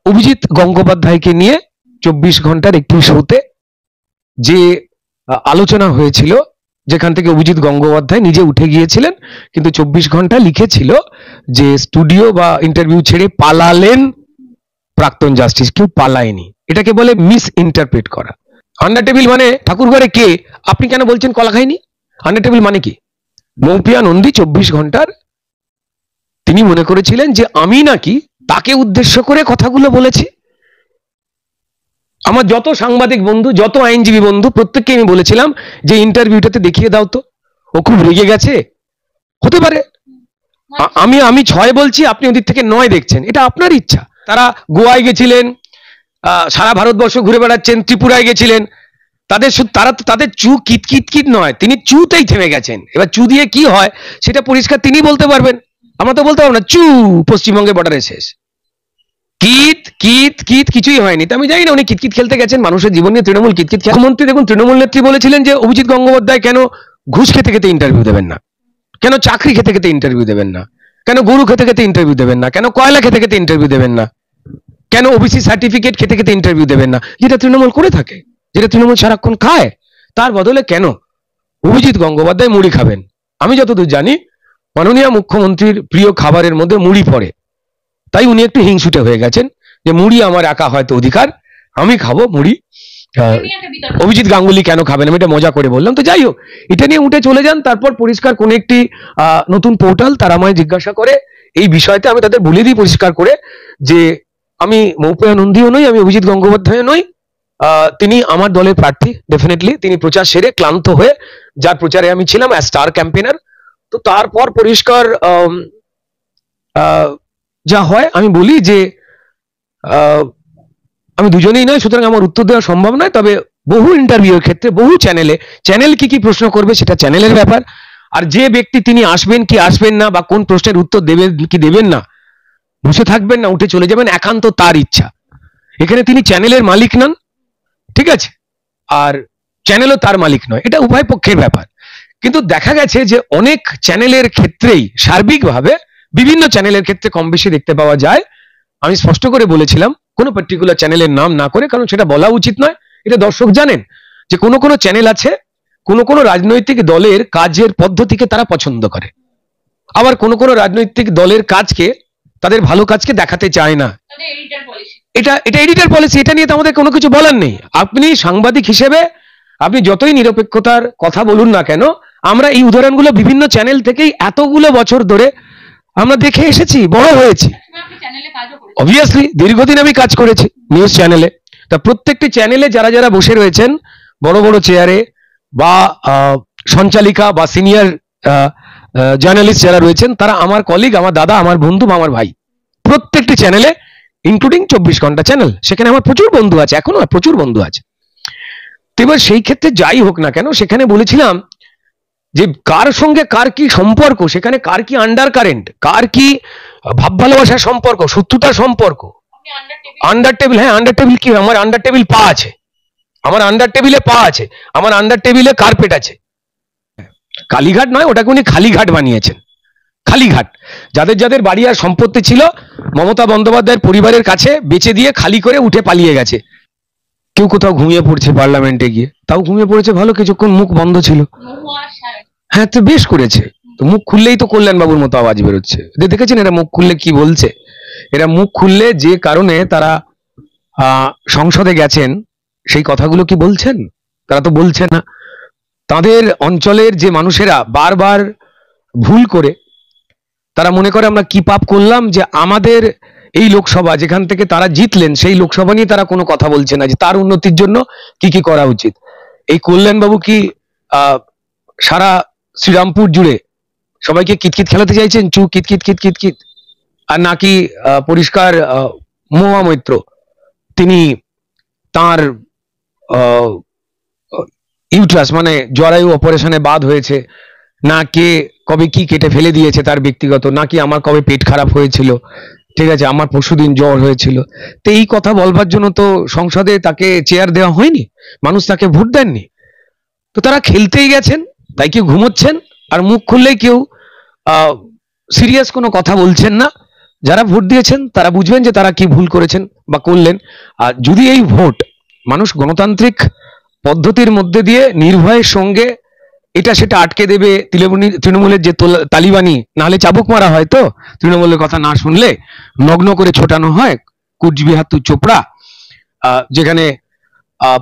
অভিজিৎ গঙ্গোপাধ্যায়কে নিয়ে 24 ঘন্টার একটি শোতে যে আলোচনা হয়েছিল, যেখান থেকে অভিজিৎ গঙ্গোপাধ্যায় নিজে উঠে গিয়েছিলেন, কিন্তু 24 ঘন্টা লিখেছিল যে স্টুডিও বা ইন্টারভিউ ছেড়ে পালালেন প্রাক্তন জাস্টিস। কেউ পালায়নি, এটাকে বলে মিস ইন্টারপ্রেট করা। আন্ডার টেবিল মানে ঠাকুরঘরে কে, আপনি কেন বলছেন কলা খায়নি? আন্ডার টেবিল মানে কি? মৌপিয়া নন্দী 24 ঘন্টার তিনি মনে করেছিলেন যে আমি নাকি তাকে উদ্দেশ্য করে কথাগুলো বলেছি। আমার যত সাংবাদিক বন্ধু, যত আইনজীবী বন্ধু, প্রত্যেককে আমি বলেছিলাম যে ইন্টারভিউটাতে দেখিয়ে দাও তো, ও খুব রেগে গেছে, হতে পারে আমি 6 বলছি, আপনি ওদিক থেকে 9 দেখছেন, এটা আপনার ইচ্ছা। তারা গোয়ায় গেছিলেন, সারা ভারতবর্ষ ঘুরে বেড়াচ্ছেন, ত্রিপুরায় গেছিলেন, তাদের চু কিট নয়, তিনি চুতেই থেমে গেছেন। এবার চু দিয়ে কি হয় সেটা পরিষ্কার তিনি বলতে পারবেন, আমরা তো বলতে পারবো না। চু পশ্চিমবঙ্গের বর্ডারে শেষ, কিত কিছুই হয়নি। তো আমি জানি না উনি কিতকিত খেলতে গেছেন, মানুষের জীবন নিয়ে তৃণমূল কিতকিত। মুখ্যমন্ত্রী দেখুন, তৃণমূল নেত্রী বলেছিলেন যে অভিজিৎ গঙ্গোপাধ্যায় কেন ঘুষ খেতে খেতে ইন্টারভিউ দেবেন না, কেন চাকরি খেতে খেতে ইন্টারভিউ দেবেন না, কেন গরু খেতে খেতে ইন্টারভিউ দেবেন না, কেন কয়লা খেতে খেতে ইন্টারভিউ দেবেন না, কেন ওবিসি সার্টিফিকেট খেতে খেতে ইন্টারভিউ দেবেন না, যেটা তৃণমূল করে থাকে, যেটা তৃণমূল সারাক্ষণ খায়। তার বদলে কেন অভিজিৎ গঙ্গোপাধ্যায় মুড়ি খাবেন? আমি যতদূর জানি মাননীয় মুখ্যমন্ত্রীর প্রিয় খাবারের মধ্যে মুড়ি পড়ে, তাই উনি একটু হিংসুটে হয়ে গেছেন যে মুড়ি আমার একা হয়তো অধিকার, আমি খাবো মুড়ি, অভিজিৎ গাঙ্গুলি কেন খাবেন? আমি এটা মজা করে বললাম। তো যাই হোক, এটা নিয়ে উঠে চলে যান। তারপর পরিষ্কার কোন একটি নতুন পোর্টাল তারা আমায় জিজ্ঞাসা করে এই বিষয়তে, আমি তাদের বলে দিই পরিষ্কার করে যে আমি মৌপিয়া নন্দীও নই, আমি অভিজিৎ গঙ্গোপাধ্যায় নই, তিনি আমার দলের প্রার্থী ডেফিনেটলি। তিনি প্রচার সেরে ক্লান্ত হয়ে, যার প্রচারে আমি ছিলাম অ্যাজ স্টার ক্যাম্পেনার। তো তারপর পরিষ্কার যা হয় আমি বলি যে আমি দুজনেই নয়, সুতরাং আমার উত্তর দেওয়া সম্ভব নয়। তবে বহু ইন্টারভিউর ক্ষেত্রে বহু চ্যানেল কি প্রশ্ন করবে সেটা চ্যানেলের ব্যাপার, আর যে ব্যক্তি তিনি আসবেন কি আসবেন না, বা কোন প্রশ্নের উত্তর দেবেন কি দেবেন না, বসে থাকবেন না উঠে চলে যাবেন, একান্ত তার ইচ্ছা। এখানে তিনি চ্যানেলের মালিক নন, ঠিক আছে, আর চ্যানেলও তার মালিক নয়, এটা উভয় পক্ষের ব্যাপার। কিন্তু দেখা গেছে যে অনেক চ্যানেলের ক্ষেত্রেই, সার্বিকভাবে বিভিন্ন চ্যানেলের ক্ষেত্রে কম বেশি দেখতে পাওয়া যায়। আমি স্পষ্ট করে বলেছিলাম কোনো পার্টিকুলার চ্যানেলের নাম না করে, কারণ সেটা বলা উচিত নয়। এটা দর্শক জানেন যে কোনো চ্যানেল আছে, কোনো রাজনৈতিক দলের কাজের পদ্ধতিকে তারা পছন্দ করে, আবার কোনো রাজনৈতিক দলের কাজকে, তাদের ভালো কাজকে দেখাতে চায় না। এটা এডিটর পলিসি, এটা নিয়ে তো আমাদের কোনো কিছু বলার নেই। আপনি সাংবাদিক হিসেবে আপনি যতই নিরপেক্ষতার কথা বলুন না কেন, আমরা এই উদাহরণগুলো বিভিন্ন চ্যানেল থেকেই এতগুলো বছর ধরে আমরা দেখে এসেছি, বড় হয়েছি। অবভিয়াসলি দীর্ঘদিন আমি কাজ করেছি নিউজ চ্যানেলে। তা প্রত্যেকটি চ্যানেলে যারা যারা বসে রয়েছেন বড় বড় চেয়ারে, বা সঞ্চালিকা বা সিনিয়র জার্নালিস্ট যারা রয়েছেন, তারা আমার কলিগ, আমার দাদা, আমার বন্ধু বা আমার ভাই। প্রত্যেকটি চ্যানেলে, ইনক্লুডিং 24 ঘন্টা চ্যানেল, সেখানে আমার প্রচুর বন্ধু আছে, এখনো প্রচুর বন্ধু আছে। তো এবার সেই ক্ষেত্রে যাই হোক না কেন, সেখানে বলেছিলাম যে কার সঙ্গে কার কি সম্পর্ক, সেখানে কার কি আন্ডার কারেন্ট, কার কি ভাব ভালোবাসার সম্পর্ক, শত্রুতার সম্পর্ক। আন্ডার টেবিল, হ্যাঁ আন্ডার টেবিল কি? আমার আন্ডার টেবিল পা আছে, আমার আন্ডার টেবিলে পা আছে, আমার আন্ডার টেবিলে কার্পেট আছে। কালীঘাট নয়, ওটাকে উনি খালিঘাট বানিয়েছেন। খালিঘাট, যাদের যাদের বাড়ি আর সম্পত্তি ছিল মমতা বন্দ্যোপাধ্যায়ের পরিবারের কাছে বেচে দিয়ে খালি করে উঠে পালিয়ে গেছে। কেউ কোথাও ঘুমিয়ে পড়ছে পার্লামেন্টে গিয়ে, তাও ঘুমিয়ে পড়েছে ভালো, কিছুক্ষণ মুখ বন্ধ ছিল। হ্যাঁ, তো বেশ করেছে। তো মুখ খুললেই তো কল্যাণ বাবুর মতো আওয়াজ বেরোচ্ছে। দেখেছেন এরা মুখ খুললে কি বলছে? এরা মুখ খুললে যে কারণে তারা সংসদে গেছেন সেই কথাগুলো কি বলছেন? তারা তো বলছে না। তাদের অঞ্চলের যে মানুষেরা বারবার ভুল করে, তারা মনে করে আমরা কি পাপ করলাম যে আমাদের এই লোকসভা যেখান থেকে তারা জিতলেন, সেই লোকসভা নিয়ে তারা কোনো কথা বলছে না যে তার উন্নতির জন্য কি কি করা উচিত। এই কল্যাণ বাবু কি সারা শ্রীরামপুর জুড়ে সবাইকে কিতকিত খেলাতে চাইছেন? চু কিতকিত কিতকিত, আর নাকি পরিষ্কার মহুয়া মৈত্র তিনি তার ইউট্রাস মানে জরায়ু অপারেশনে বাদ হয়েছে, না কে কবে কি কেটে ফেলে দিয়েছে তার ব্যক্তিগত, নাকি আমার কবে পেট খারাপ হয়েছিল, ঠিক আছে, আমার পরশুদিন জ্বর হয়েছিল। তো এই কথা বলবার জন্য তো সংসদে তাকে চেয়ার দেওয়া হয়নি, মানুষ তাকে ভোট দেননি। তো তারা খেলতেই গেছেন, তাই কেউ ঘুমোচ্ছেন, আর মুখ খুললেই কেউ সিরিয়াস কোনো কথা বলছেন না। যারা ভোট দিয়েছেন তারা বুঝবেন যে তারা কি ভুল করেছেন বা করলেন। আর যদি এই ভোট মানুষ গণতান্ত্রিক পদ্ধতির মধ্যে দিয়ে নির্ভয়ের সঙ্গে এটা সেটা আটকে দেবে, তৃণমূলের যে তালিবানি, নাহলে চাবুক মারা হয়, তো তৃণমূলের কথা না শুনলে নগ্ন করে ছোটানো হয় কুচবিহার টু চোপড়া, যেখানে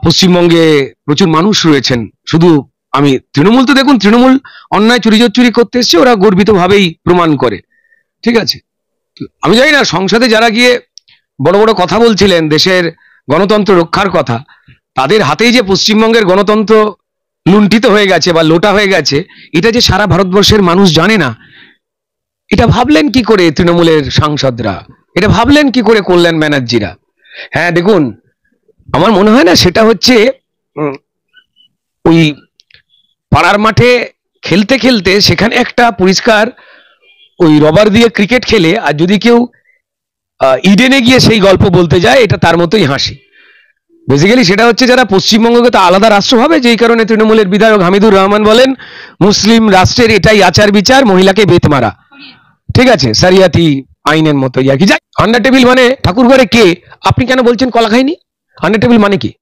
পশ্চিমবঙ্গে প্রচুর মানুষ রয়েছেন। শুধু আমি তৃণমূল তো দেখুন, তৃণমূল অন্যায় চুরি করতে এসছে, ওরা গর্বিত ভাবেই প্রমাণ করে, ঠিক আছে। আমি জানি না সংসদে যারা গিয়ে বড় বড় কথা বলছিলেন দেশের গণতন্ত্র রক্ষার কথা, তাদের হাতেই যে পশ্চিমবঙ্গের গণতন্ত্র লুণ্ঠিত হয়ে গেছে বা লোটা হয়ে গেছে, এটা যে সারা ভারতবর্ষের মানুষ জানে না। এটা ভাবলেন কি করে তৃণমূলের সাংসদরা, এটা ভাবলেন কি করে কল্যাণ ব্যানার্জিরা? হ্যাঁ দেখুন, আমার মনে হয় না সেটা হচ্ছে ওই পাড়ার মাঠে খেলতে খেলতে সেখানে একটা পরিষ্কার ওই রবার দিয়ে ক্রিকেট খেলে, আর যদি কেউ ইডেনে গিয়ে সেই গল্প বলতে যায়, এটা তার মতোই হাসি। বেসিক্যালি সেটা হচ্ছে যারা পশ্চিমবঙ্গকে তো আলাদা রাষ্ট্র ভাবে, যেই কারণে তৃণমূলের বিধায়ক হামিদুর রহমান বলেন মুসলিম রাষ্ট্রের এটাই আচার বিচার, মহিলাকে বেত মারা, ঠিক আছে, সারিয়াতি আইনের মতো আর কি। যাই, আন্ডার টেবিল মানে ঠাকুর ঘরে কে? আপনি কেন বলছেন কলা খাইনি? আন্ডার টেবিল মানে কি?